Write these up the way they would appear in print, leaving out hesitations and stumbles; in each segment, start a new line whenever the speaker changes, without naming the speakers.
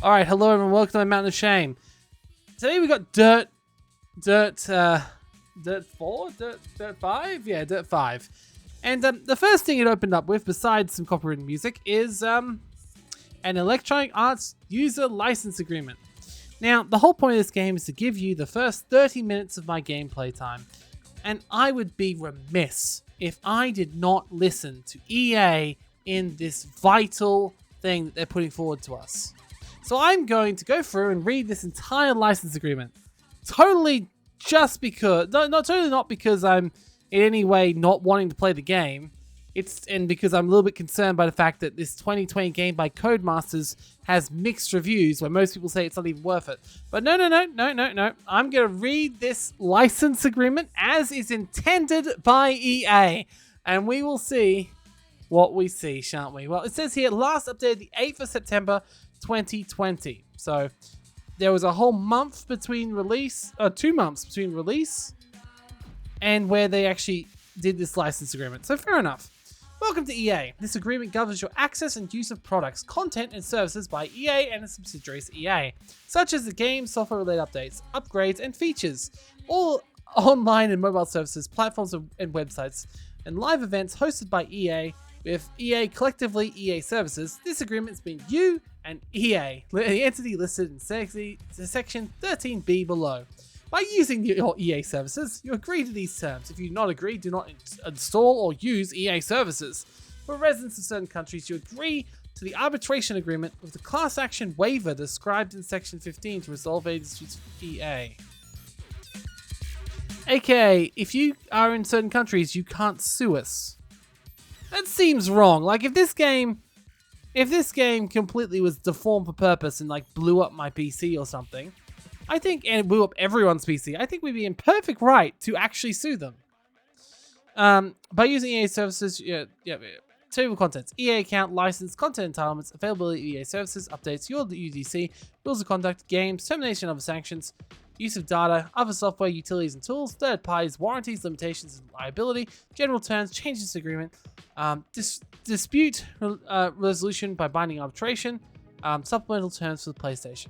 All right, hello everyone. Welcome to my Mountain of Shame. Today we got Dirt 4, Dirt 5, yeah, Dirt 5. And the first thing it opened up with, besides some copyrighted music, is an Electronic Arts user license agreement. Now, the whole point of this game is to give you the first 30 minutes of my gameplay time, and I would be remiss if I did not listen to EA in this vital thing that they're putting forward to us. So I'm going to go through and read this entire license agreement. Totally just because, not because I'm in any way not wanting to play the game. And because I'm a little bit concerned by the fact that this 2020 game by Codemasters has mixed reviews where most people say it's not even worth it. But no. I'm going to read this license agreement as is intended by EA. And we will see what we see, shan't we? Well, it says here, last updated the 8th of September 2020. So there was a whole month between release, 2 months between release and where they actually did this license agreement. So fair enough. Welcome to EA. This agreement governs your access and use of products, content, and services by EA and its subsidiaries EA, such as the game, software-related updates, upgrades, and features, all online and mobile services, platforms, and websites, and live events hosted by EA, with EA collectively EA Services. This agreement is between you and EA, the entity listed in section 13B below. By using your EA services, you agree to these terms. If you do not agree, do not install or use EA services. For residents of certain countries, you agree to the arbitration agreement with the class action waiver described in section 15 to resolve any disputes with EA. AKA, if you are in certain countries, you can't sue us. That seems wrong. Like, if this game completely was deformed for purpose and like blew up my PC or something, I think, and it blew up everyone's PC, I think we'd be in perfect right to actually sue them. By using EA services, table of contents, EA account, license, content entitlements, availability of EA services, updates, your UDC, rules of conduct, games, termination of sanctions, use of data, other software, utilities and tools, third parties, warranties, limitations and liability, general terms, changes to agreement, dispute resolution by binding arbitration, supplemental terms for the PlayStation.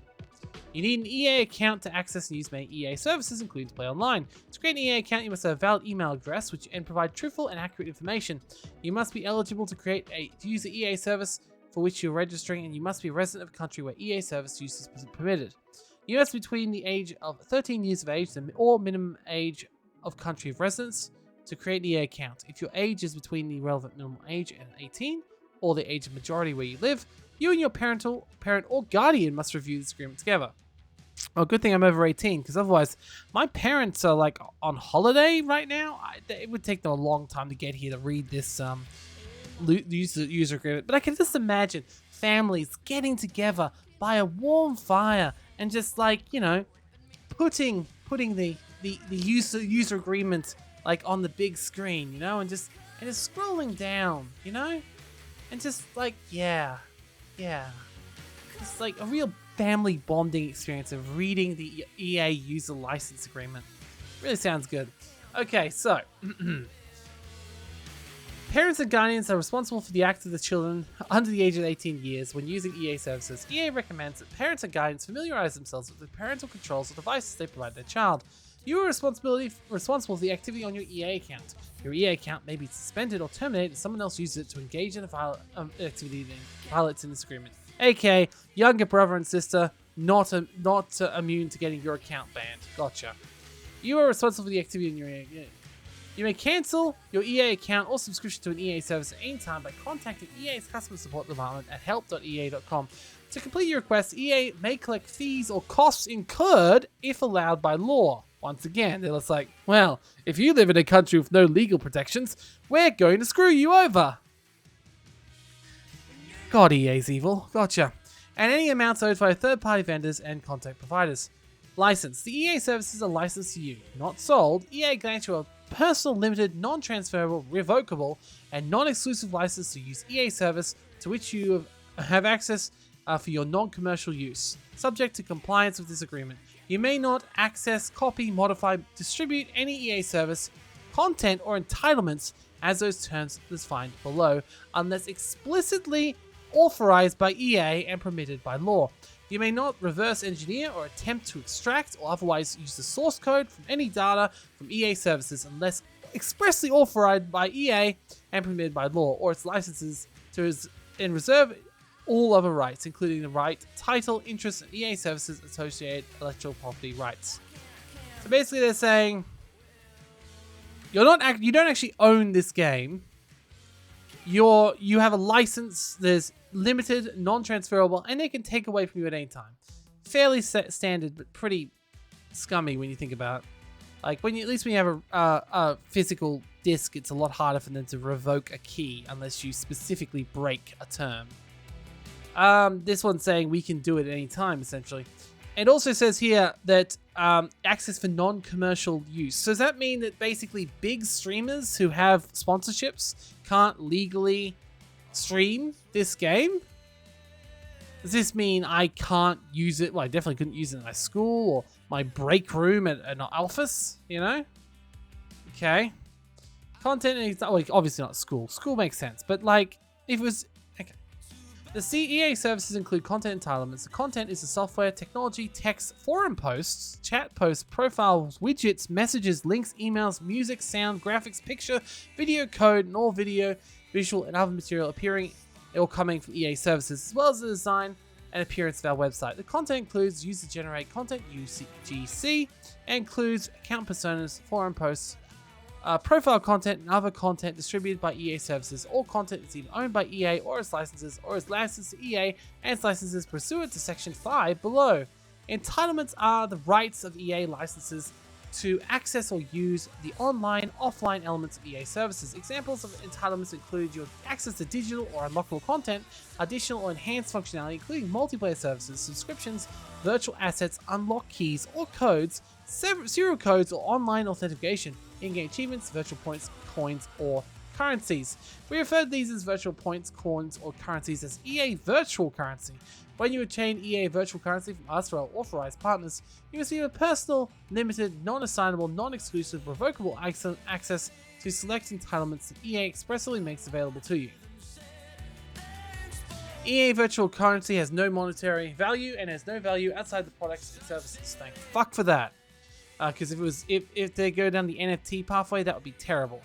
You need an EA account to access and use many EA services, including to play online. To create an EA account, you must have a valid email address and provide truthful and accurate information. You must be eligible to use the EA service for which you're registering, and you must be a resident of a country where EA service use is permitted. You must be between the age of 13 years of age or minimum age of country of residence to create an EA account. If your age is between the relevant minimum age and 18, or the age of majority where you live, you and your parent or guardian must review this agreement together. Oh, good thing I'm over 18, because otherwise, my parents are like on holiday right now. It would take them a long time to get here to read this user agreement. But I can just imagine families getting together by a warm fire and just like, putting the user agreement like on the big screen, and just scrolling down, and just like yeah. It's like a real family bonding experience of reading the EA user license agreement. Really sounds good. Okay, so parents and guardians are responsible for the acts of the children under the age of 18 years when using EA services. EA recommends that parents and guardians familiarize themselves with the parental controls of devices they provide their child. You are responsible for the activity on your EA account. Your EA account may be suspended or terminated if someone else uses it to engage in a activity that violates in this agreement. AKA, younger brother and sister, not immune to getting your account banned. Gotcha. You are responsible for the activity in your EA. You may cancel your EA account or subscription to an EA service at any time by contacting EA's customer support department at help.ea.com. To complete your request, EA may collect fees or costs incurred if allowed by law. Once again, they're just like, well, if you live in a country with no legal protections, we're going to screw you over. God, EA's evil. Gotcha. And any amounts owed by third-party vendors and content providers. License. The EA services are licensed to you, not sold. EA grants you a personal, limited, non-transferable, revocable, and non-exclusive license to use EA service to which you have access for your non-commercial use, subject to compliance with this agreement. You may not access, copy, modify, distribute any EA service, content, or entitlements as those terms defined below, unless explicitly authorized by EA and permitted by law. You may not reverse engineer or attempt to extract or otherwise use the source code from any data from EA services unless expressly authorized by EA and permitted by law, or its licenses and reserve all other rights, including the right, title, interest, and EA services associated intellectual property rights. So basically, they're saying you don't actually own this game. You have a license. There's limited, non-transferable, and they can take away from you at any time. Fairly standard, but pretty scummy when you think about it. Like at least when you have a physical disc, it's a lot harder for them to revoke a key unless you specifically break a term. This one's saying we can do it at any time, essentially. It also says here that access for non-commercial use. So does that mean that basically big streamers who have sponsorships can't legally stream this game? Does this mean I can't use it? Well, I definitely couldn't use it in my school or my break room at an office, you know? Okay. Content is obviously not school. School makes sense, but like if it was... Okay. The CEA services include content entitlements. The content is the software, technology, text, forum posts, chat posts, profiles, widgets, messages, links, emails, music, sound, graphics, picture, video code, and all video, visual, and other material appearing or coming from EA services, as well as the design and appearance of our website. The content includes user-generated content, UGC, and includes account personas, forum posts, profile content, and other content distributed by EA services. All content is either owned by EA or its licenses, or is licensed to EA and its licenses pursuant to Section 5 below. Entitlements are the rights of EA licenses to access or use the online, offline elements of EA services. Examples of entitlements include your access to digital or unlockable content, additional or enhanced functionality, including multiplayer services, subscriptions, virtual assets, unlock keys or codes, serial codes or online authentication, in-game achievements, virtual points, coins, or currencies. We refer to these as virtual points, coins, or currencies as EA virtual currency. When you obtain EA virtual currency from us or our authorized partners, you receive a personal, limited, non-assignable, non-exclusive, revocable access to select entitlements that EA expressly makes available to you. EA virtual currency has no monetary value and has no value outside the products and services. Thank fuck for that. Because if they go down the NFT pathway, that would be terrible.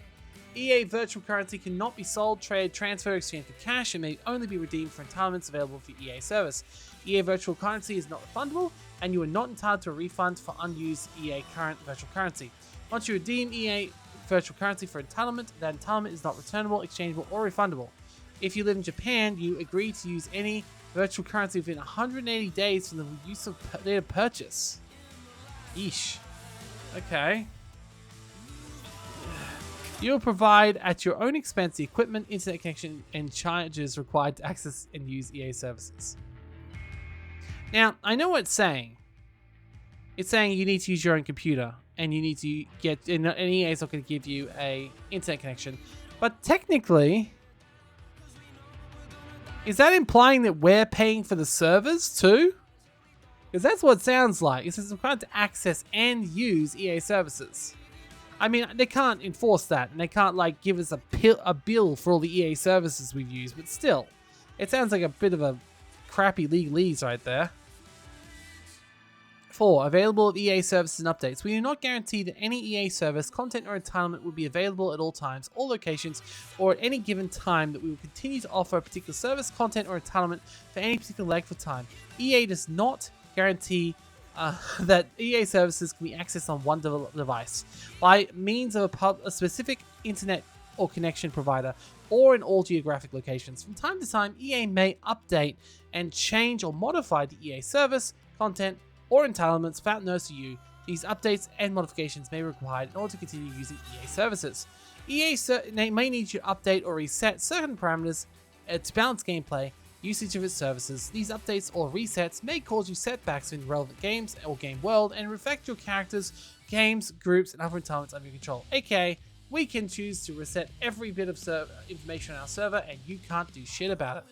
EA virtual currency cannot be sold, traded, transferred, exchanged for cash, and may only be redeemed for entitlements available for EA service. EA virtual currency is not refundable, and you are not entitled to a refund for unused EA current virtual currency. Once you redeem EA virtual currency for entitlement, that entitlement is not returnable, exchangeable, or refundable. If you live in Japan, you agree to use any virtual currency within 180 days from the use of date of purchase. Yeesh. Okay. You'll provide at your own expense the equipment, internet connection, and charges required to access and use EA services. Now, I know what it's saying. It's saying you need to use your own computer, and you need to get, and EA is not going to give you a internet connection. But technically, is that implying that we're paying for the servers too? Because that's what it sounds like. It says we're required to access and use EA services. I mean, they can't enforce that, and they can't like give us a bill for all the EA services we've used, but still, it sounds like a bit of a crappy legalese right there. 4. Available of EA services and updates. We do not guarantee that any EA service, content, or entitlement will be available at all times, all locations, or at any given time that we will continue to offer a particular service, content, or entitlement for any particular length of time. EA does not guarantee that EA services can be accessed on one device by means of a specific internet or connection provider or in all geographic locations. From time to time, EA may update and change or modify the EA service, content, or entitlements without notice to you. These updates and modifications may be required in order to continue using EA services. EA may need you to update or reset certain parameters to balance gameplay usage of its services. These updates or resets may cause you setbacks in relevant games or game world and affect your characters, games, groups, and other entitlements under your control. AKA, we can choose to reset every bit of information on our server and you can't do shit about it.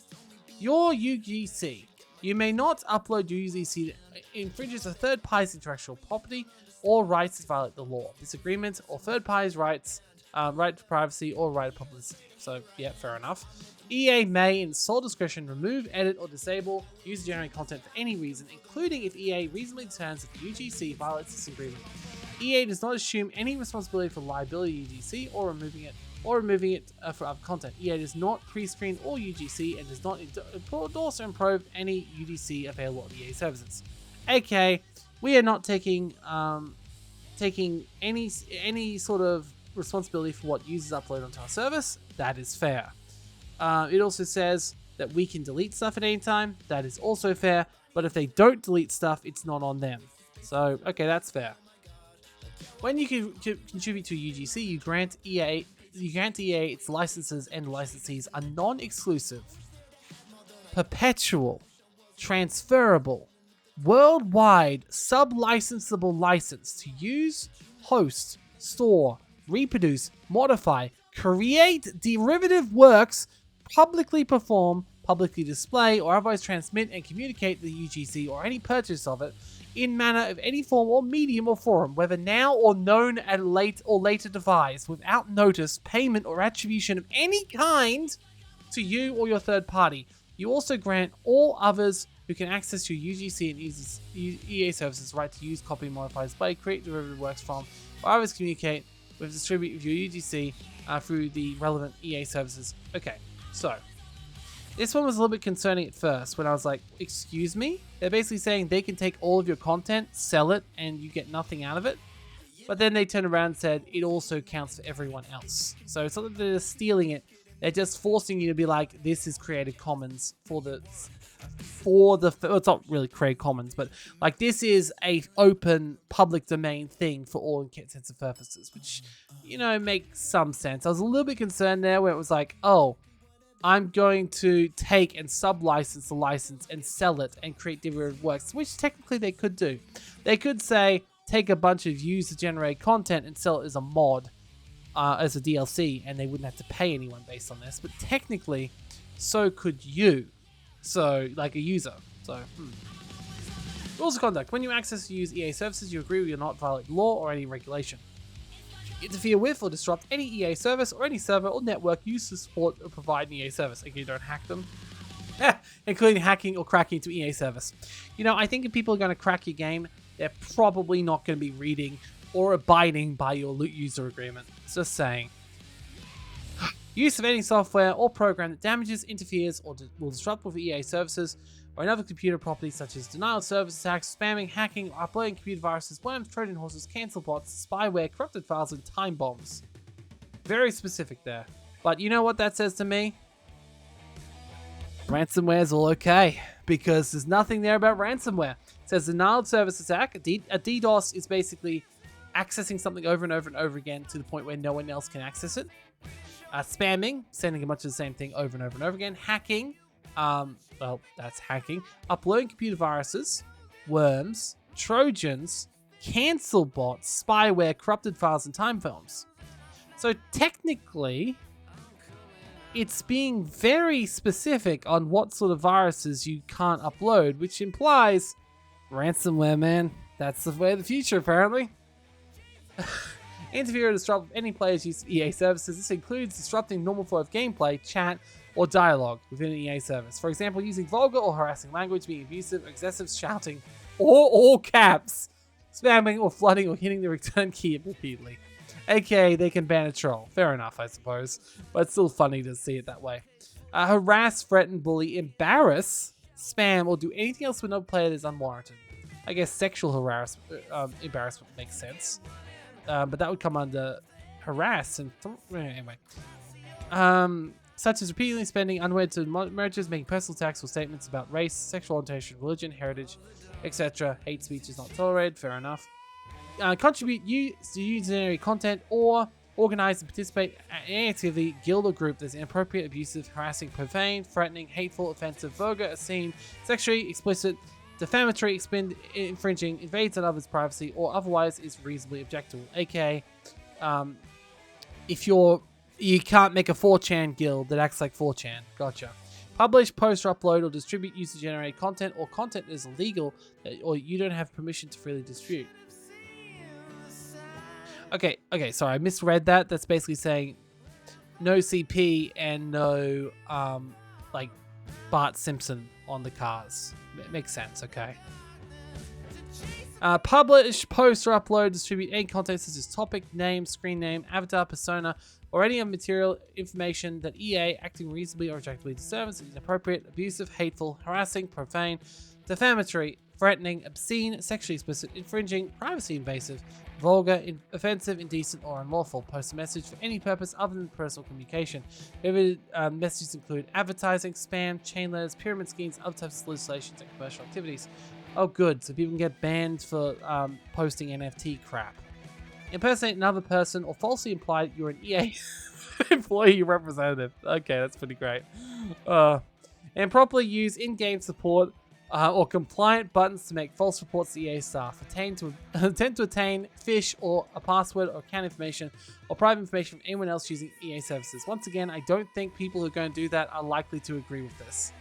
Your UGC. You may not upload your UGC that infringes a third party's intellectual property or rights that violate the law. This agreement or third party's rights right to privacy, or right to publicity. So, yeah, fair enough. EA may, in sole discretion, remove, edit, or disable user-generated content for any reason, including if EA reasonably determines that the UGC violates this agreement. EA does not assume any responsibility for liability UGC or removing it for other content. EA does not pre-screen all UGC and does not endorse or improve any UGC available on EA services. AK, we are not taking any sort of responsibility for what users upload onto our service. That is fair. It also says that we can delete stuff at any time. That is also fair. But if they don't delete stuff, it's not on them. So, okay, that's fair. When you can contribute to a UGC, you grant EA its licenses and licensees a non-exclusive, perpetual, transferable, worldwide, sub-licensable license to use, host, store, reproduce, modify, create derivative works, publicly perform, publicly display, or otherwise transmit and communicate the UGC or any purchase of it in manner of any form or medium or forum, whether now or known at a late or later devised, without notice, payment, or attribution of any kind to you or your third party. You also grant all others who can access your UGC and EA services right to use, copy, modify, display, create derivative works from, or others communicate with, distribute with your UGC through the relevant EA services. Okay, so this one was a little bit concerning at first when I was like, excuse me? They're basically saying they can take all of your content, sell it, and you get nothing out of it. But then they turned around and said it also counts for everyone else. So it's not that they're stealing it. They're just forcing you to be like, this is Creative Commons it's not really Creative Commons, but like this is a open public domain thing for all intents and purposes, which, you know, makes some sense. I was a little bit concerned there where it was like, oh, I'm going to take and sub-license the license and sell it and create derivative works, which technically they could do. They could say, take a bunch of user-generated content and sell it as a mod, as a DLC, and they wouldn't have to pay anyone based on this. But technically, so could you. So, like a user. So, Rules of conduct. When you access or use EA services, you agree you will not violate law or any regulation. Interfere with or disrupt any EA service or any server or network used to support or provide an EA service. Again, you don't hack them. Including hacking or cracking into EA service. You know, I think if people are going to crack your game, they're probably not going to be reading or abiding by your user agreement. Just saying. Use of any software or program that damages, interferes, or will disrupt with EA services or another computer property such as denial of service attacks, spamming, hacking, or uploading computer viruses, worms, Trojan horses, cancel bots, spyware, corrupted files, and time bombs. Very specific there. But you know what that says to me? Ransomware's all okay, because there's nothing there about ransomware. It says denial of service attack. A DDoS is basically accessing something over and over and over again to the point where no one else can access it. Spamming, sending a bunch of the same thing over and over and over again. Hacking, well, that's hacking. Uploading computer viruses, worms, Trojans, cancel bots, spyware, corrupted files, and time films. So technically, it's being very specific on what sort of viruses you can't upload, which implies ransomware, man. That's the way of the future, apparently. Interfere or disrupt any player's use of EA services. This includes disrupting normal flow of gameplay, chat, or dialogue within an EA service. For example, using vulgar or harassing language, being abusive, excessive shouting, or all caps, spamming or flooding or hitting the return key repeatedly. AKA, they can ban a troll. Fair enough, I suppose. But it's still funny to see it that way. Harass, threaten, bully, embarrass, spam, or do anything else with no player that is unwarranted. I guess sexual embarrassment makes sense. But that would come under harass and anyway. Such as repeatedly spending unwanted mergers, making personal attacks or statements about race, sexual orientation, religion, heritage, etc. Hate speech is not tolerated. Fair enough. Contribute to user-generated content or organize and participate in any activity, guild or group that's inappropriate, abusive, harassing, profane, threatening, hateful, offensive, vulgar, obscene, sexually explicit, defamatory, infringing, invades on others' privacy, or otherwise is reasonably objectionable. AKA, if you can't make a 4chan guild that acts like 4chan. Gotcha. Publish, post, or upload, or distribute user-generated content, or content that is illegal, or you don't have permission to freely distribute. Okay, Okay, sorry, I misread that. That's basically saying no CP and no like Bart Simpson on the cars. It makes sense. Okay. Publish, post, or upload, distribute any content such as topic, name, screen name, avatar, persona, or any other material information that EA, acting reasonably or objectively deserves, is inappropriate, abusive, hateful, harassing, profane, defamatory, threatening, obscene, sexually explicit, infringing, privacy invasive, vulgar, offensive, indecent, or unlawful. Post a message for any purpose other than personal communication. Prohibited messages include advertising, spam, chain letters, pyramid schemes, other types of solicitations, and commercial activities. Oh, good. So people can get banned for posting NFT crap. Impersonate another person or falsely imply that you're an EA employee representative. Okay, that's pretty great. And properly use in-game support or compliant buttons to make false reports to EA staff. Attempt to attain, fish, or a password or account information or private information from anyone else using EA services. Once again, I don't think people who are going to do that are likely to agree with this.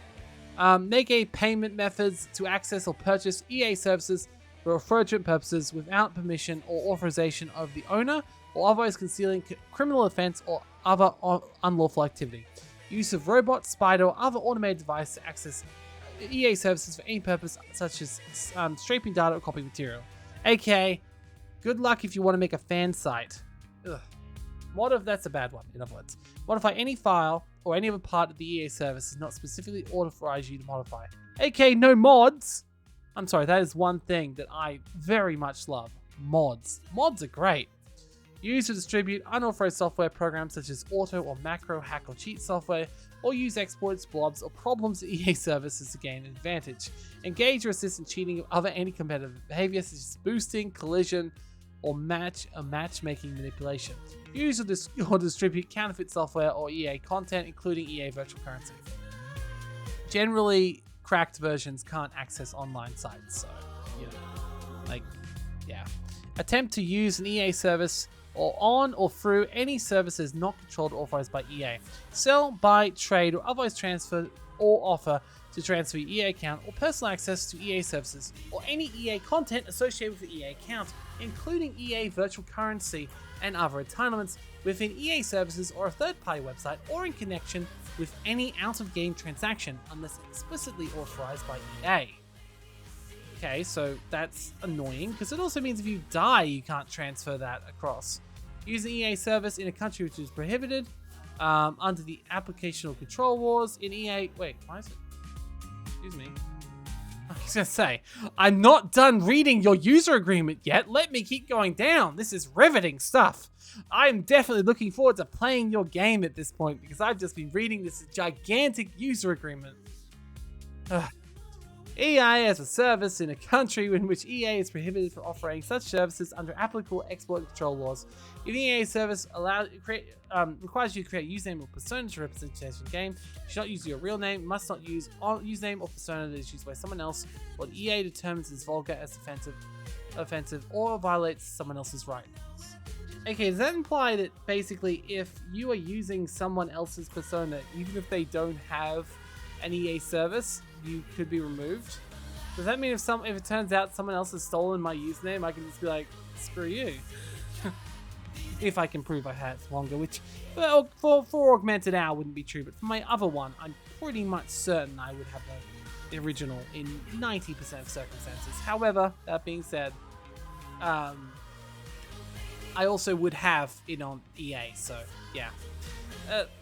Make a payment methods to access or purchase EA services for fraudulent purposes without permission or authorization of the owner, or otherwise concealing criminal offense or other unlawful activity. Use of robot, spider, or other automated device to access EA services for any purpose, such as scraping data or copying material. AKA, good luck if you want to make a fan site. That's a bad one, in other words. Modify any file or any other part of the EA service is not specifically authorized you to modify. AKA, no mods! I'm sorry, that is one thing that I very much love. Mods. Mods are great. Use or distribute unauthorized software programs such as auto or macro hack or cheat software, or use exploits, blobs, or problems in EA services to gain an advantage. Engage or assist in cheating or other anti-competitive behavior such as boosting, collision, or matchmaking manipulation. Use or distribute counterfeit software or EA content, including EA virtual currency. Generally, cracked versions can't access online sites, so, Attempt to use an EA service or on or through any services not controlled or authorized by EA. Sell, buy, trade, or otherwise transfer or offer to transfer your EA account or personal access to EA services or any EA content associated with the EA account, including EA virtual currency and other entitlements within EA services or a third-party website or in connection with any out-of-game transaction unless explicitly authorized by EA. Okay, so that's annoying because it also means if you die, you can't transfer that across. Use an EA service in a country which is prohibited under the application of control laws in EA. Wait, why is it? Excuse me. I was gonna say, I'm not done reading your user agreement yet. Let me keep going down. This is riveting stuff. I'm definitely looking forward to playing your game at this point because I've just been reading this gigantic user agreement. EA as a service in a country in which EA is prohibited from offering such services under applicable export and control laws. If an EA service requires you to create a username or persona to represent the game, you should not use your real name, must not use username or persona that is used by someone else, or EA determines is vulgar, as offensive, or violates someone else's rights. Okay, does that imply that basically if you are using someone else's persona, even if they don't have an EA service, you could be removed? Does that mean if it turns out someone else has stolen my username, I can just be like, screw you? If I can prove I had it longer, which for Augmented Hour wouldn't be true, but for my other one, I'm pretty much certain I would have the original in 90% of circumstances. However, that being said, I also would have it on EA, so yeah.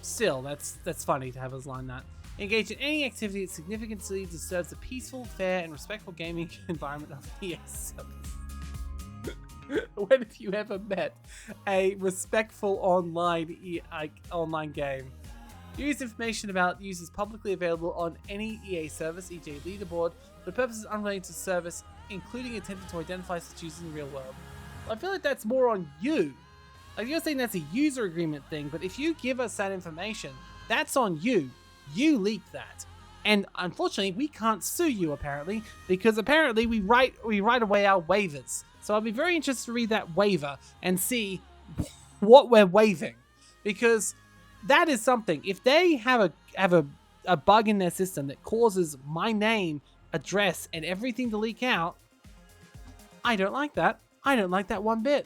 Still, that's funny to have us line that. Engage in any activity that significantly disturbs the peaceful, fair, and respectful gaming environment of EA service. When have you ever met a respectful online game? Use information about users publicly available on any EA service, e.g. leaderboard, for purposes unrelated to service, including attempting to identify such users in the real world. I feel like that's more on you. Like, you're saying that's a user agreement thing, but if you give us that information, that's on you. You leaked that. And unfortunately, we can't sue you, apparently, because apparently we write away our waivers. So I'll be very interested to read that waiver and see what we're waiving. Because that is something. If they have a bug in their system that causes my name, address, and everything to leak out, I don't like that. I don't like that one bit.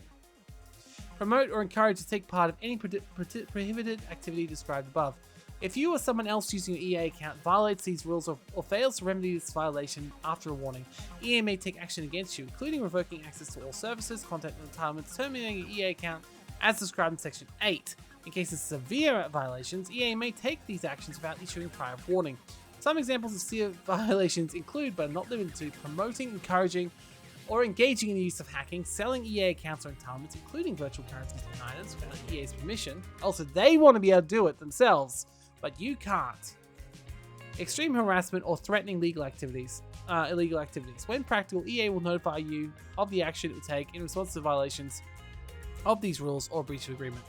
promote, or encourage to take part of any prohibited activity described above. If you or someone else using your EA account violates these rules or fails to remedy this violation after a warning, EA may take action against you, including revoking access to all services, content, and entitlements, terminating your EA account as described in Section 8. In cases of severe violations, EA may take these actions without issuing prior warning. Some examples of severe violations include, but are not limited to, promoting, encouraging, or engaging in the use of hacking, selling EA accounts or entitlements, including virtual currencies and items without EA's permission. Also, they want to be able to do it themselves, but you can't. Extreme harassment or threatening illegal activities. When practical, EA will notify you of the action it will take in response to violations of these rules or breach of agreement.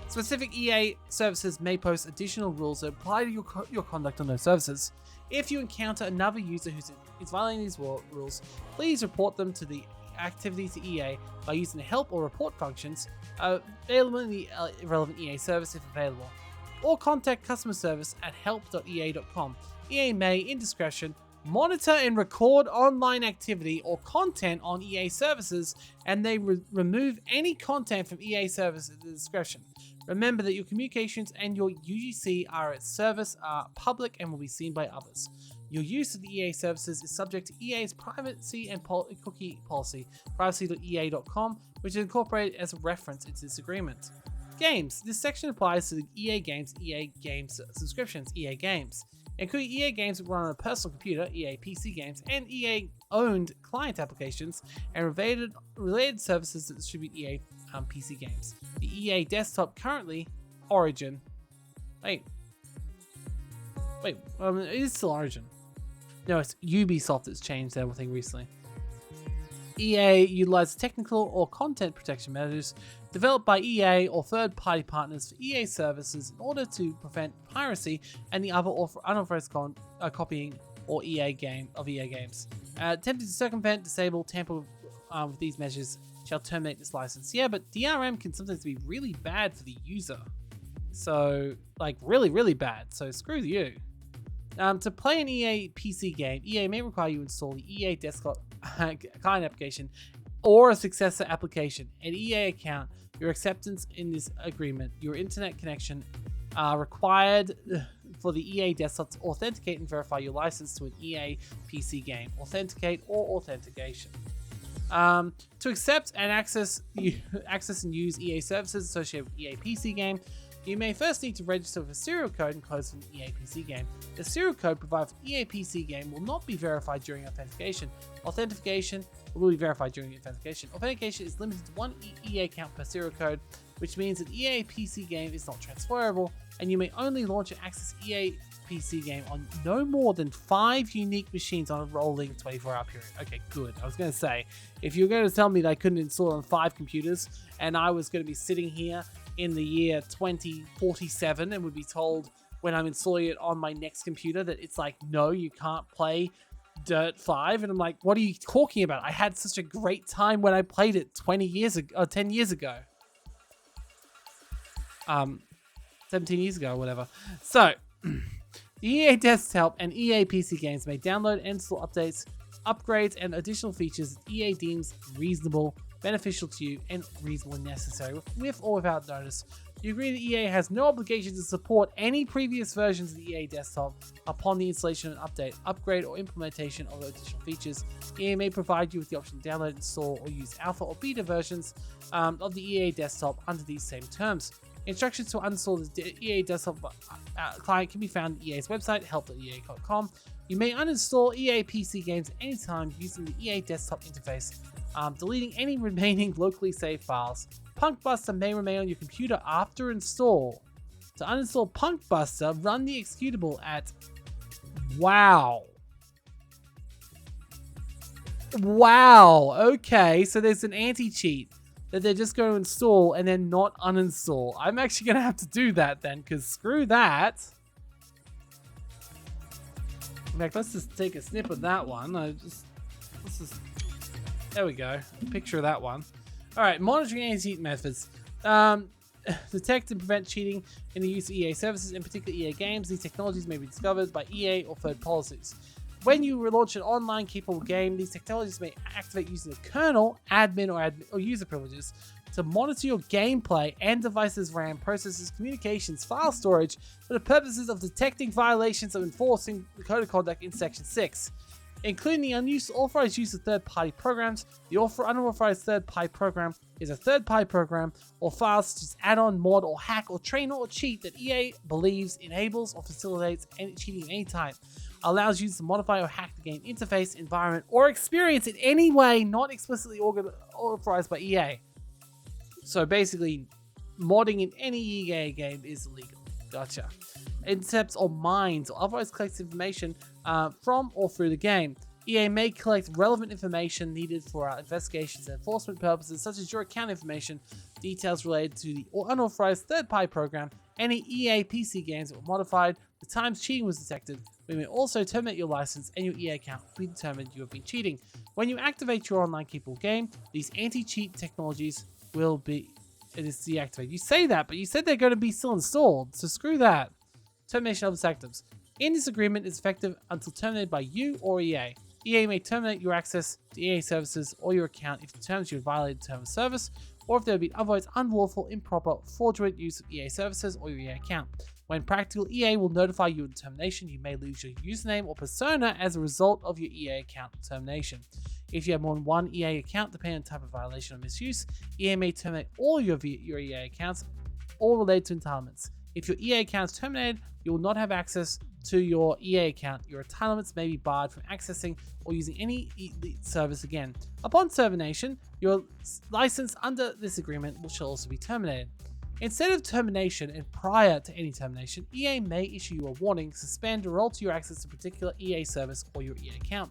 Specific EA services may post additional rules that apply to your conduct on those services. If you encounter another user who is violating these rules, please report them to the activity to EA by using the help or report functions available in the relevant EA service if available, or contact customer service at help.ea.com. EA may, in discretion, monitor and record online activity or content on EA services, and they remove any content from EA service at their discretion. Remember that your communications and your UGC are at service are public and will be seen by others. Your use of the EA services is subject to EA's privacy and cookie policy, privacy.ea.com, which is incorporated as a reference into this agreement. Games. This section applies to the EA Games subscriptions, EA Games, including EA games that run on a personal computer, EA PC games, and EA-owned client applications, and related services that distribute EA PC games. The EA desktop currently Origin. Wait, it is still Origin. No, it's Ubisoft that's changed everything recently. EA utilizes technical or content protection measures developed by EA or third-party partners for EA services in order to prevent piracy and the other unauthorized copying or EA games. Attempting to circumvent, disable, tamper with these measures shall terminate this license. Yeah, but DRM can sometimes be really bad for the user. So, like, really, really bad. So screw you. To play an EA PC game, EA may require you to install the EA desktop client application or a successor application, an EA account, your acceptance in this agreement, your internet connection are required for the EA desktop to authenticate and verify your license to an EA PC game, authenticate or authentication. To accept and access and use EA services associated with EA PC game, you may first need to register with a serial code enclosed in the EA PC game. The serial code provided for EA PC game will not be verified during authentication. Authentication will be verified during authentication. Authentication is limited to one EA account per serial code, which means that EA PC game is not transferable, and you may only launch and access EA PC game on no more than 5 unique machines on a rolling 24-hour period. Okay, good. I was going to say, if you're going to tell me that I couldn't install on 5 computers, and I was going to be sitting here in the year 2047 and would be told when I'm installing it on my next computer that it's like, no, you can't play Dirt 5, and I'm like, what are you talking about? I had such a great time when I played it 10 years ago. 17 years ago or whatever. So, the EA Desktop and EA PC games may download and install updates, upgrades, and additional features that EA deems reasonable, beneficial to you, and reasonably necessary, with or without notice. You agree that EA has no obligation to support any previous versions of the EA Desktop upon the installation of an update, upgrade, or implementation of additional features. EA may provide you with the option to download, install, or use alpha or beta versions of the EA Desktop under these same terms. Instructions to uninstall the EA Desktop client can be found on EA's website, help.ea.com. You may uninstall EA PC games anytime using the EA Desktop interface, deleting any remaining locally saved files. Punkbuster may remain on your computer after install. To uninstall Punkbuster, run the executable at Wow, okay, so there's an anti-cheat that they're just going to install and then not uninstall. I'm actually going to have to do that then, because screw that. In fact, let's just take a snip of that one. There we go. A picture of that one. All right, monitoring anti-cheat methods. Detect and prevent cheating in the use of EA services, in particular EA games. These technologies may be discovered by EA or third parties. When you relaunch an online capable game, these technologies may activate using the kernel, admin, or user privileges to monitor your gameplay and devices' RAM, processors, communications, file storage for the purposes of detecting violations of enforcing the Code of Conduct in Section 6, including the unauthorized use of third-party programs. The unauthorized third-party program is a third-party program or file such as add-on, mod, or hack, or trainer, or cheat that EA believes enables or facilitates any cheating at any time, allows users to modify or hack the game interface, environment, or experience in any way not explicitly authorized by EA. So basically, modding in any EA game is illegal. Gotcha. Intercepts or mines or otherwise collects information from or through the game. EA may collect relevant information needed for investigations and enforcement purposes, such as your account information, details related to the unauthorized third-party program, any EA PC games that were modified, the times cheating was detected. We may also terminate your license and your EA account if we determine you have been cheating. When you activate your online capable game, these anti-cheat technologies will be deactivated. You say that, but you said they're going to be still installed, so screw that. Termination of actives. In this agreement is effective until terminated by you or EA. EA may terminate your access to EA services or your account if it determines you have violated term of service, or if there have been otherwise unlawful, improper, fraudulent use of EA services or your EA account. When practical, EA will notify you of termination. You may lose your username or persona as a result of your EA account termination. If you have more than one EA account, depending on the type of violation or misuse, EA may terminate all your EA accounts, all related to entitlements. If your EA account is terminated, you will not have access to your EA account. Your entitlements may be barred from accessing or using any service again. Upon termination, your license under this agreement shall also be terminated. Instead of termination and prior to any termination, EA may issue you a warning, suspend or alter your access to a particular EA service or your EA account.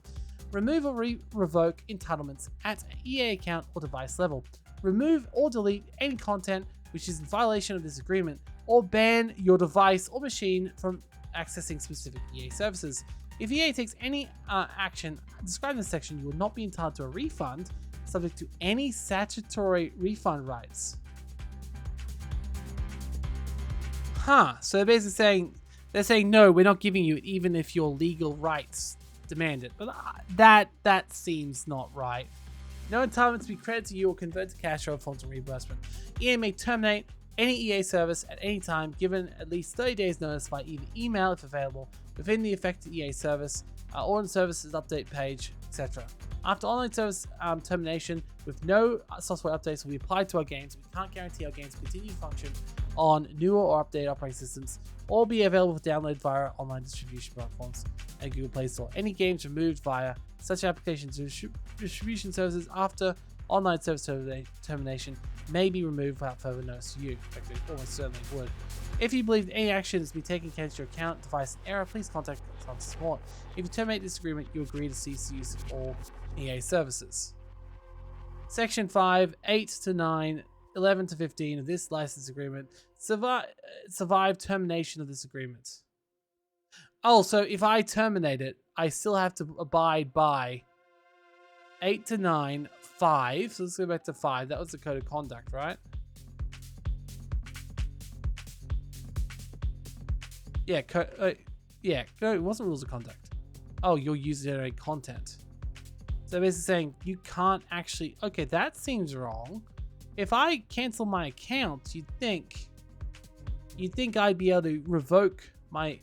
Remove or revoke entitlements at EA account or device level. Remove or delete any content which is in violation of this agreement, or ban your device or machine from accessing specific EA services. If EA takes any action described in this section, you will not be entitled to a refund, subject to any statutory refund rights. So they're basically saying no, we're not giving you it even if your legal rights demand it. But that seems not right. No entitlement to be credited to you or converted to cash or forms of reimbursement. EA may terminate any EA service at any time, given at least 30 days notice by either email, if available, within the affected EA service, or on the services update page, etc. After online service termination, with no software updates will be applied to our games, we can't guarantee our games continue to function on newer or updated operating systems, or be available for download via online distribution platforms and Google Play Store. Any games removed via such applications or distribution services after online service termination may be removed without further notice to you. In fact, they almost certainly would. If you believe any action has been taken against your account, device, and error, please contact customer support. If you terminate this agreement, you agree to cease the use of all EA services. Section 5, 8 to 9, 11 to 15 of this license agreement survive termination of this agreement. Oh, so if I terminate it, I still have to abide by 8 to 9, 5. So let's go back to 5. That was the code of conduct, right? Yeah, no, it wasn't rules of conduct. Oh, you're user-generated content. So basically saying you can't actually... Okay, that seems wrong. If I cancel my account, you'd think I'd be able to revoke my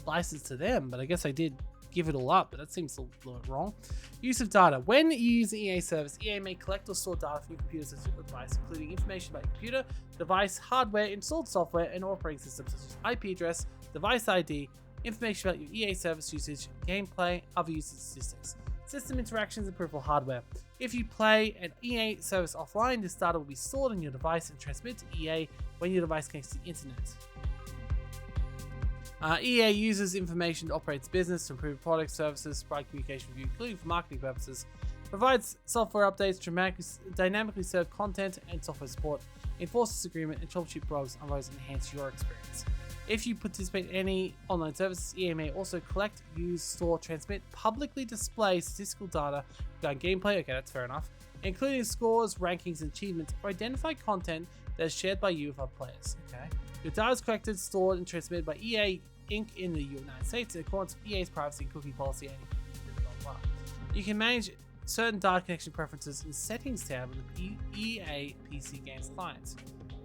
license to them, but I guess I did give it all up, but that seems a little wrong. Use of data. When you use an EA service, EA may collect or store data from your computer system device, including information about your computer, device, hardware, installed software, and operating systems such as IP address, device ID, information about your EA service usage, gameplay, other usage statistics, system interactions, and peripheral hardware. If you play an EA service offline, this data will be stored on your device and transmitted to EA when your device connects to the internet. EA uses information to operate its business to improve products, services, provide communication with you, including for marketing purposes, provides software updates, dynamically serve content and software support, enforce this agreement, and troubleshoot programs otherwise enhance your experience. If you participate in any online services, EA may also collect, use, store, transmit, publicly display statistical data regarding gameplay, okay, that's fair enough, including scores, rankings, and achievements, or identify content that is shared by you with other players, okay? Your data is collected, stored, and transmitted by EA Inc. in the United States in accordance with EA's privacy and cookie policy. And blah, blah, blah. You can manage certain data connection preferences in the Settings tab on the EA PC Games client.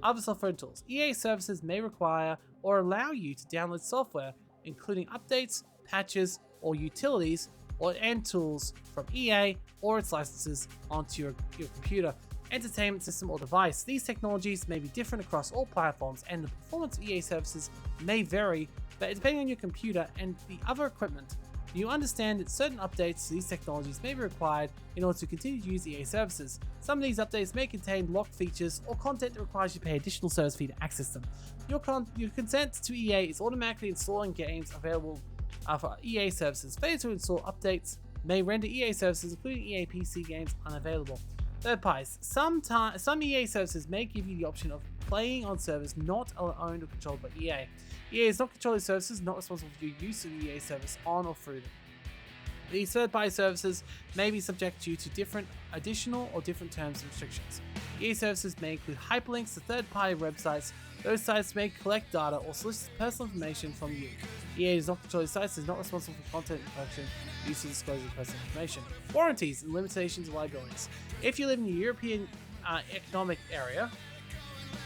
Other software tools. EA services may require or allow you to download software, including updates, patches, or utilities, or end tools from EA or its licenses onto your computer, entertainment system, or device. These technologies may be different across all platforms, and the performance of EA services may vary, but depending on your computer and the other equipment. You understand that certain updates to these technologies may be required in order to continue to use EA services. Some of these updates may contain locked features or content that requires you to pay additional service fee to access them. Your consent to EA is automatically installing games available for EA services. Failure to install updates may render EA services, including EA PC games, unavailable. Third parties. Some EA services may give you the option of playing on servers not owned or controlled by EA. EA is not controlling services, not responsible for your use of the EA service on or through them. These third-party services may be subject to different additional or different terms and restrictions. EA services may include hyperlinks to third-party websites. Those sites may collect data or solicit personal information from you. EA does not control these sites, is not responsible for content collection, use of disclosure of personal information. Warranties and limitations of liabilities. If you live in the European Economic Area,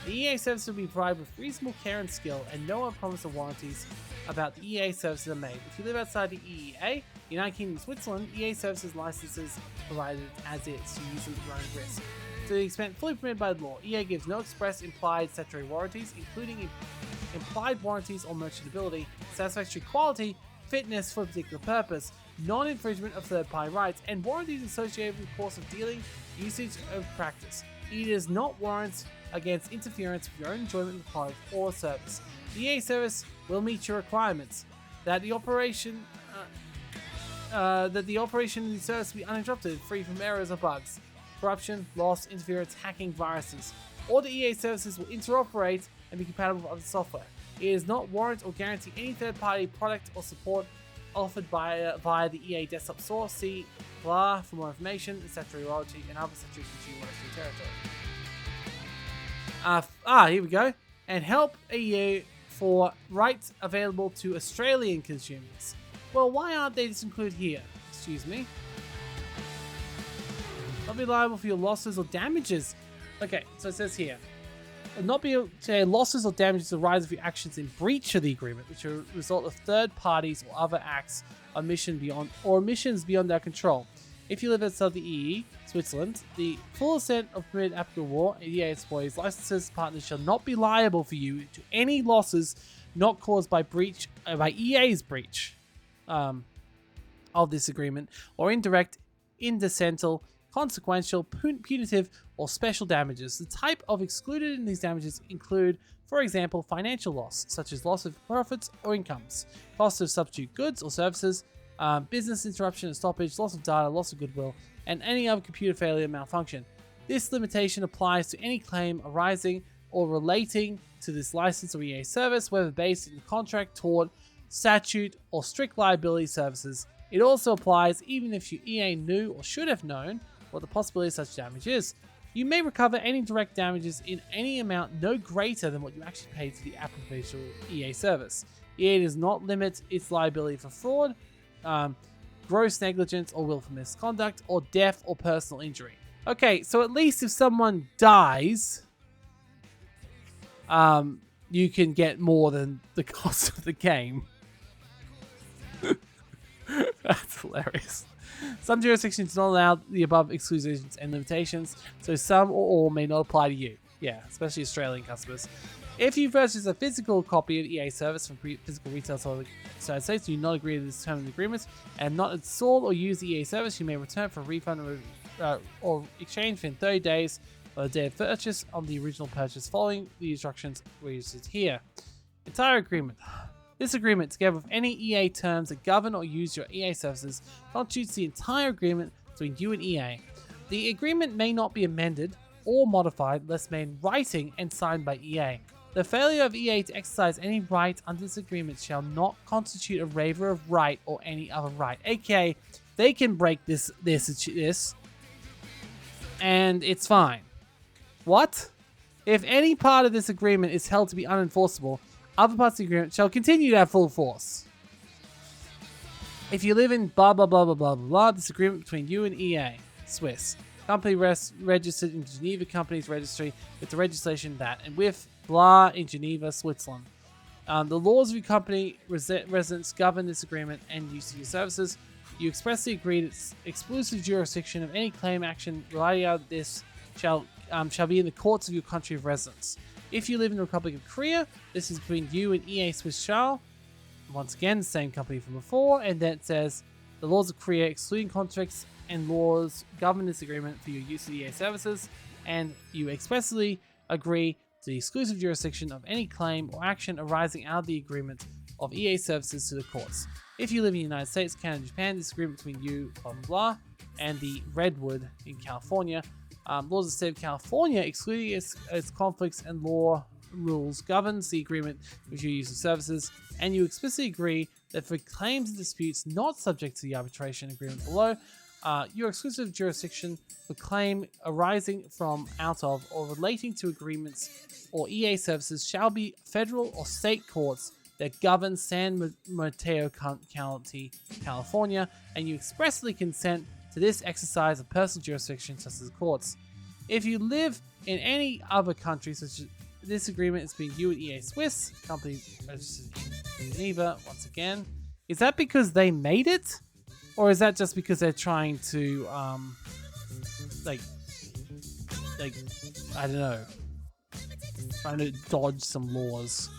the EA service will be provided with reasonable care and skill, and no promise of warranties about the EA services are made. If you live outside the EEA, United Kingdom and Switzerland, EA services licenses provided as is to use them at your own risk. To the extent fully permitted by law, EA gives no express implied statutory warranties, including implied warranties on merchantability, satisfactory quality, fitness for a particular purpose, non-infringement of third-party rights, and warranties associated with the course of dealing, usage, of practice. EA does not warrant against interference with your own enjoyment of the product or service. The EA service will meet your requirements that the operation of the service be uninterrupted, free from errors or bugs, corruption, loss, interference, hacking, viruses. All the EA services will interoperate and be compatible with other software. It does not warrant or guarantee any third-party product or support offered via the EA desktop store. See blah for more information, statutory royalty, and other statutory consumer territory. Here we go. And help EU for rights available to Australian consumers. Well, why aren't they just included here? Excuse me. Not be liable for your losses or damages. Okay, so it says here. Not be able to losses or damages arise of your actions in breach of the agreement, which are a result of third parties or other acts of omissions beyond their control. If you live outside the EE, Switzerland, the full extent of permitted applicable law, EA employees, licenses, partners shall not be liable for you to any losses not caused by EA's breach of this agreement, or indirect, incidental, consequential, punitive, or special damages. The type of excluded in these damages include, for example, financial loss, such as loss of profits or incomes, cost of substitute goods or services, business interruption and stoppage, loss of data, loss of goodwill, and any other computer failure or malfunction. This limitation applies to any claim arising or relating to this license or EA service, whether based in contract, tort, statute, or strict liability services. It also applies even if your EA knew or should have known what the possibility of such damage is. You may recover any direct damages in any amount no greater than what you actually paid to the applicable EA service. EA does not limit its liability for fraud, gross negligence or willful misconduct, or death or personal injury. Okay, so at least if someone dies, you can get more than the cost of the game. That's hilarious. Some jurisdictions do not allow the above exclusions and limitations, so some or all may not apply to you. Yeah, especially Australian customers. If you purchase a physical copy of EA service from physical retail stores in the United States, do not agree to this term of the agreement and not install or use the EA service, you may return for a refund or exchange within 30 days of the day of purchase on the original purchase, following the instructions listed here. Entire agreement. This agreement, together with any EA terms that govern or use your EA services, constitutes the entire agreement between you and EA. The agreement may not be amended or modified unless made in writing and signed by EA. The failure of EA to exercise any right under this agreement shall not constitute a waiver of right or any other right. AKA, they can break this, and it's fine. What? If any part of this agreement is held to be unenforceable, other parts of the agreement shall continue to have full force. If you live in blah, blah, blah, blah, blah, blah, blah, this agreement between you and EA, Swiss, company registered in Geneva Companies Registry with the legislation that, and with blah in Geneva, Switzerland. The laws of your company residents govern this agreement and use of your services. You expressly agree that exclusive jurisdiction of any claim action relating out of this shall be in the courts of your country of residence. If you live in the Republic of Korea, this is between you and EA Swiss shall. Once again, the same company from before, and then it says the laws of Korea, excluding contracts and laws, govern this agreement for your use of EA services, and you expressly agree to the exclusive jurisdiction of any claim or action arising out of the agreement of EA services to the courts. If you live in the United States, Canada, and Japan, this agreement between you, blah, blah, blah, and the Redwood in California, laws of the state of California, excluding its conflicts and law rules, governs the agreement with your use of services, and you explicitly agree that for claims and disputes not subject to the arbitration agreement below, your exclusive jurisdiction for claim arising from, out of, or relating to agreements or EA services shall be federal or state courts that govern San Mateo County, California, and you expressly consent to this exercise of personal jurisdiction such as courts. If you live in any other country, such as this agreement is between you and EA Swiss, company registered in Geneva, once again, is that because they made it? Or is that just because they're trying to, like, I don't know, trying to dodge some laws?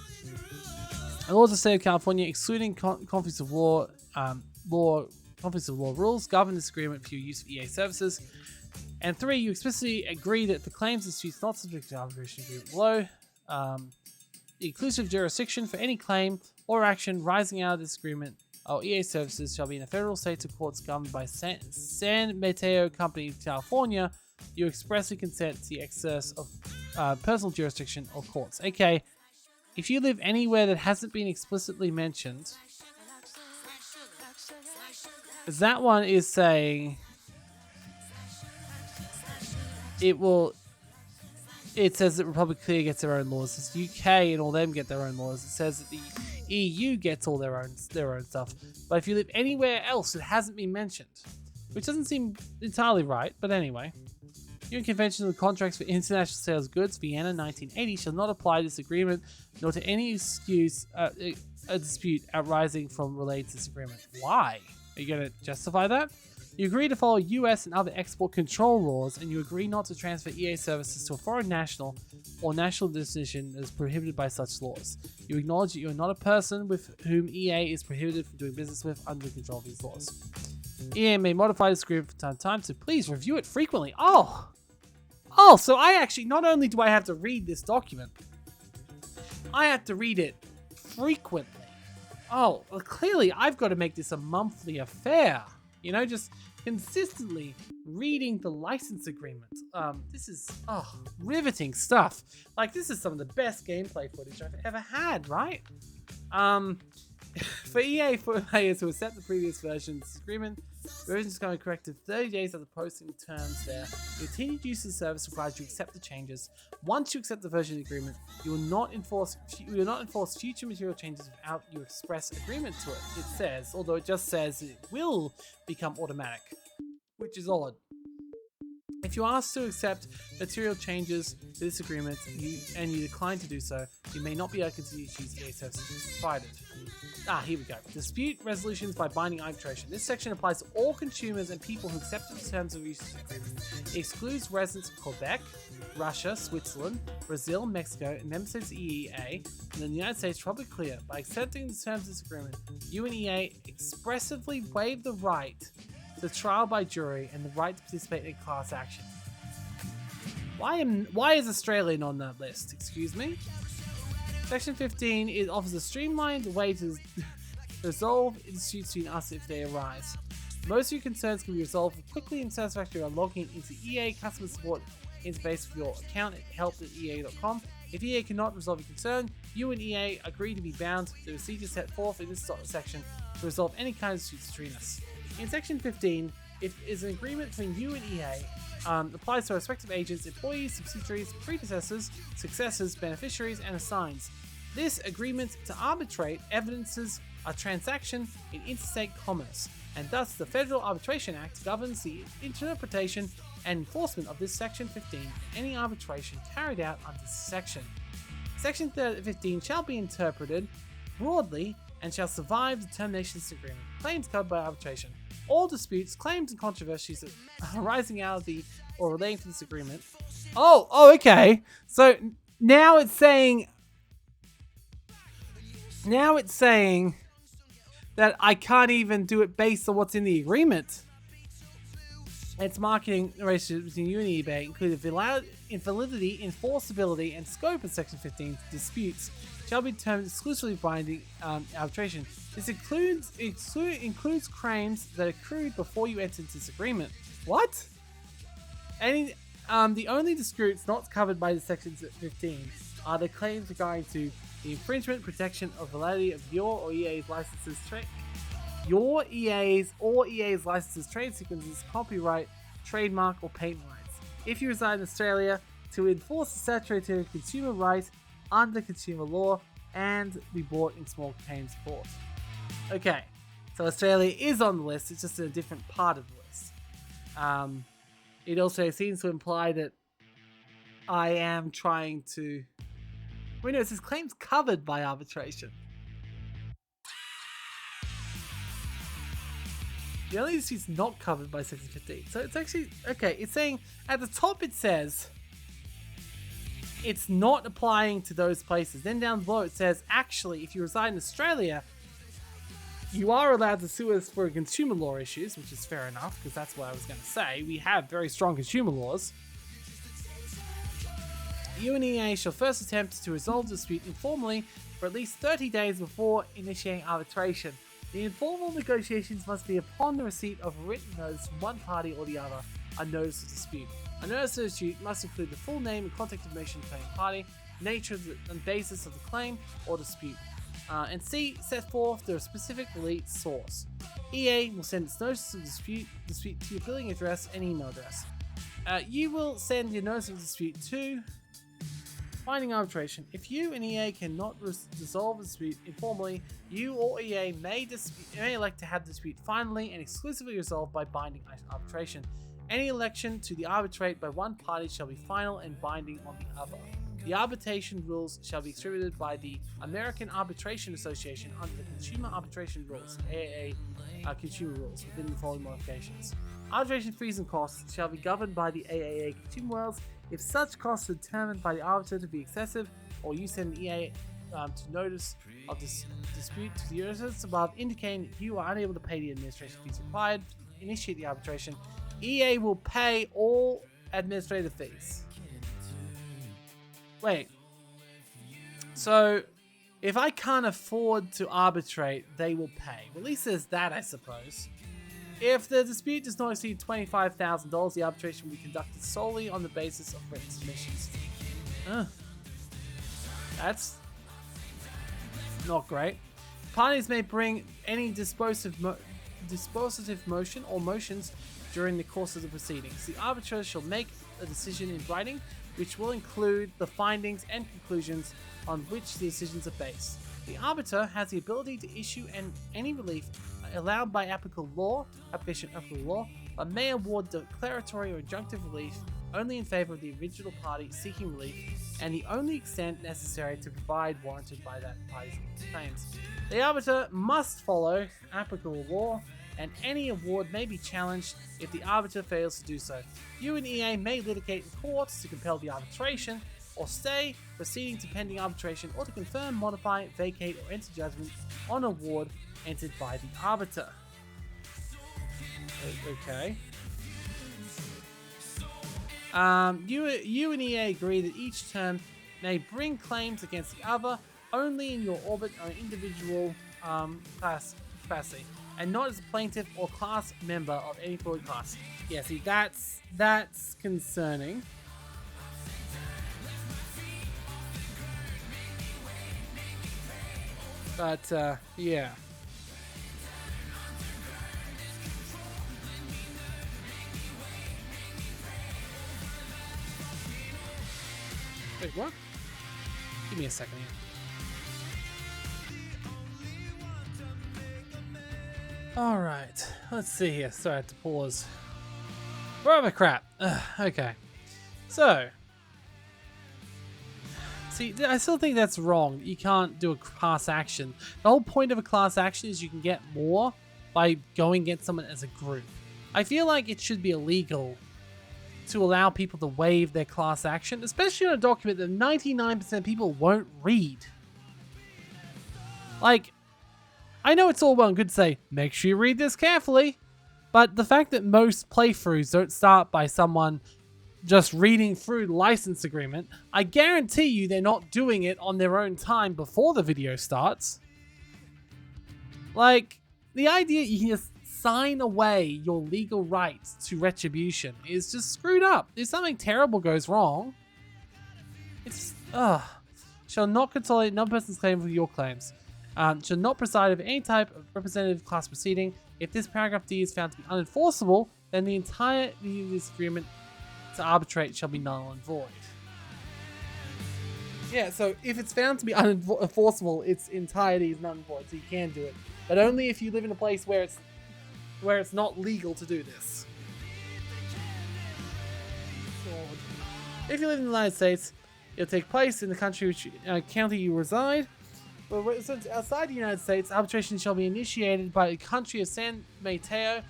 The laws of the state of California, excluding conflicts of law, conflicts of law rules, govern this agreement for your use of EA services. And 3, you explicitly agree that for claims and disputes not subject to arbitration agreement below, the exclusive jurisdiction for any claim or action rising out of this agreement or EA services shall be in the federal states or courts governed by San Mateo Company, California. You expressly consent to the excess of personal jurisdiction or courts. Okay, if you live anywhere that hasn't been explicitly mentioned, that one is saying it says that Republic of Korea gets their own laws. It's UK and all them get their own laws. It says that the EU gets all their own stuff. But if you live anywhere else that hasn't been mentioned, which doesn't seem entirely right, but anyway. UN Convention on Contracts for International Sales of Goods, Vienna, 1980, shall not apply this agreement, nor to any a dispute arising from related to this agreement. Why? Are you going to justify that? You agree to follow US and other export control laws, and you agree not to transfer EA services to a foreign national or national decision as prohibited by such laws. You acknowledge that you are not a person with whom EA is prohibited from doing business with under the control of these laws. EA may modify this agreement from time to time, so please review it frequently. Oh, so I actually, not only do I have to read this document, I have to read it frequently. Oh, well, clearly I've got to make this a monthly affair. You know, just consistently reading the license agreement. This is, riveting stuff. Like, this is some of the best gameplay footage I've ever had, right? For EA players who accept the previous version of this agreement, the version is going to be corrected 30 days after posting terms there. Continued use of the service requires you to accept the changes. Once you accept the version of the agreement, you will not enforce future material changes without your express agreement to it. It says, although it just says it will become automatic, which is odd. If you ask to accept material changes to this agreement and you decline to do so, you may not be able to continue to use EA services provided. Here we go. Dispute resolutions by binding arbitration. This section applies to all consumers and people who accept the terms of use of this agreement. It excludes residents of Quebec, Russia, Switzerland, Brazil, Mexico, and member states of the EEA, and the United States Republic Clear. By accepting the terms of this agreement, you and EA expressively waive the right to trial by jury and the right to participate in class action. Why is Australia on that list? Excuse me? Section 15 offers a streamlined way to resolve disputes between us if they arise. Most of your concerns can be resolved quickly and satisfactorily by logging into EA customer support interface with your account at help.ea.com. If EA cannot resolve your concern, you and EA agree to be bound to the procedures set forth in this section to resolve any kind of disputes between us. In Section 15, it is an agreement between you and EA. Applies to respective agents, employees, subsidiaries, predecessors, successors, beneficiaries, and assigns. This agreement to arbitrate evidences a transaction in interstate commerce, and thus the Federal Arbitration Act governs the interpretation and enforcement of this Section 15 and any arbitration carried out under this section. Section 15 shall be interpreted broadly and shall survive the termination of this agreement. Claims covered by arbitration. All disputes, claims, and controversies arising out of the or relating to this agreement. Oh, okay. So now it's saying that I can't even do it based on what's in the agreement. Its marketing relationship between you and eBay include the invalidity, enforceability, and scope of Section 15 disputes shall be determined exclusively binding arbitration. This includes claims that accrued before you entered this agreement. What? The only disputes not covered by the Section 15 are the claims regarding to the infringement, protection, or validity of your or EA's licenses, trade sequences, copyright, trademark, or patent rights. If you reside in Australia, to enforce the statutory consumer rights under consumer law and be bought in small claims court. Okay, so Australia is on the list, it's just in a different part of the list. It also seems to imply that I am trying to... Wait, no, it says claims covered by arbitration. The only disputes not covered by Section 15. So it's actually... Okay, it's saying... At the top it says... It's not applying to those places. Then down below it says, actually, if you reside in Australia, you are allowed to sue us for consumer law issues, which is fair enough, because that's what I was going to say. We have very strong consumer laws. You and EA shall first attempt to resolve the dispute informally for at least 30 days before initiating arbitration. The informal negotiations must be upon the receipt of a written notice from one party or the other, a notice of dispute. A notice of dispute must include the full name and contact information of the claiming party, nature and basis of the claim or dispute, and C, set forth the specific release source. EA will send its notice of dispute to your billing address and email address. You will send your notice of dispute to binding arbitration. If you and EA cannot resolve the dispute informally, you or EA may elect to have the dispute finally and exclusively resolved by binding arbitration. Any election to the arbitrate by one party shall be final and binding on the other. The arbitration rules shall be distributed by the American Arbitration Association under the Consumer Arbitration Rules, AAA Consumer Rules, within the following modifications. Arbitration fees and costs shall be governed by the AAA Consumer Rules. If such costs are determined by the arbiter to be excessive, or you send EA to notice of this dispute to the residents above, indicating that you are unable to pay the administration fees required to initiate the arbitration, EA will pay all administrative fees. Wait. So, if I can't afford to arbitrate, they will pay. Well, at least there's that, I suppose. If the dispute does not exceed $25,000, the arbitration will be conducted solely on the basis of written submissions. That's not great. Parties may bring any dispositive motion or motions during the course of the proceedings. The arbiter shall make a decision in writing, which will include the findings and conclusions on which the decisions are based. The arbiter has the ability to issue any relief allowed by application of law, but may award declaratory or injunctive relief only in favor of the original party seeking relief, and the only extent necessary to provide warranted by that party's claims. The arbiter must follow applicable law, and any award may be challenged if the arbiter fails to do so. You and EA may litigate in courts to compel the arbitration, or stay proceeding to pending arbitration, or to confirm, modify, vacate, or enter judgment on award entered by the arbiter. Okay. You and EA agree that each term may bring claims against the other only in your orbit or individual capacity, and not as a plaintiff or class member of any fully class. Yeah, see, that's concerning. But, yeah. Wait, what? Give me a second here. Alright, let's see here. Sorry, I had to pause. Rubber crap. Okay. So. See, I still think that's wrong. You can't do a class action. The whole point of a class action is you can get more by going against someone as a group. I feel like it should be illegal to allow people to waive their class action, especially on a document that 99% of people won't read. Like, I know it's all well and good to say, make sure you read this carefully, but the fact that most playthroughs don't start by someone just reading through the license agreement, I guarantee you they're not doing it on their own time before the video starts. Like, the idea you can just sign away your legal rights to retribution is just screwed up. If something terrible goes wrong, it's, shall not consolidate another person's claim with your claims. Shall not preside over any type of representative class proceeding. If this paragraph D is found to be unenforceable, then the entire this agreement to arbitrate shall be null and void. Yeah, so if it's found to be unenforceable, its entirety is null and void, so you can do it. But only if you live in a place where it's not legal to do this. If you live in the United States, it'll take place in the country which county you reside. But since outside the United States, arbitration shall be initiated by the country of San Mateo,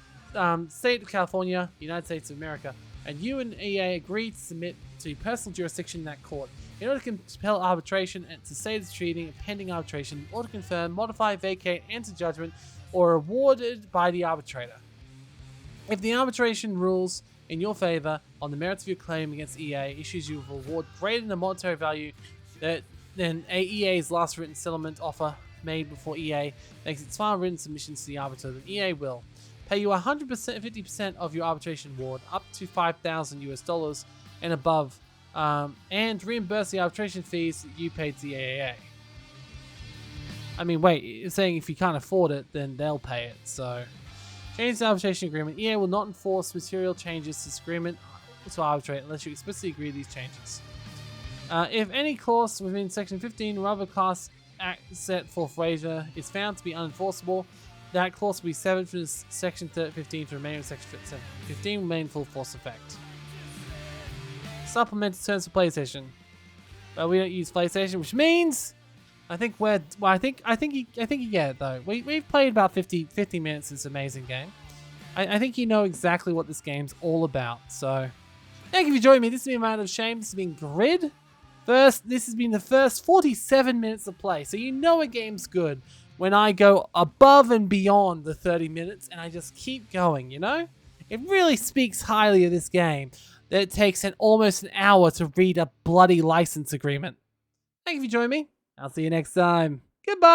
state of California, United States of America, and you and EA agree to submit to personal jurisdiction in that court. In order to compel arbitration and to say the treating pending arbitration, or to confirm, modify, vacate, enter judgment, or awarded by the arbitrator. If the arbitration rules in your favor on the merits of your claim against EA, issues you with a award greater than the monetary value than EA's last written settlement offer made before EA makes its final written submissions to the arbitrator, then EA will pay you 100%, 50% of your arbitration award, up to $5,000 and above, and reimburse the arbitration fees that you paid to the AAA. I mean, wait, it's saying if you can't afford it, then they'll pay it, so. Change the arbitration agreement. EA will not enforce material changes to this agreement to arbitrate unless you explicitly agree to these changes. If any clause within Section 15 or other class act set forth waiver is found to be unenforceable, that clause will be severed from Section 15 to remain in Section 15 remain in full force effect. Supplemented terms for PlayStation. Well, we don't use PlayStation, which means I think we're. Well, I think you get it though. We've played about 50 minutes. This amazing game. I think you know exactly what this game's all about. So, thank you for joining me. This has been Amount of Shame. This has been Grid. This has been the first 47 minutes of play. So you know a game's good when I go above and beyond the 30 minutes and I just keep going, you know? It really speaks highly of this game that it takes almost an hour to read a bloody license agreement. Thank you for joining me. I'll see you next time. Goodbye.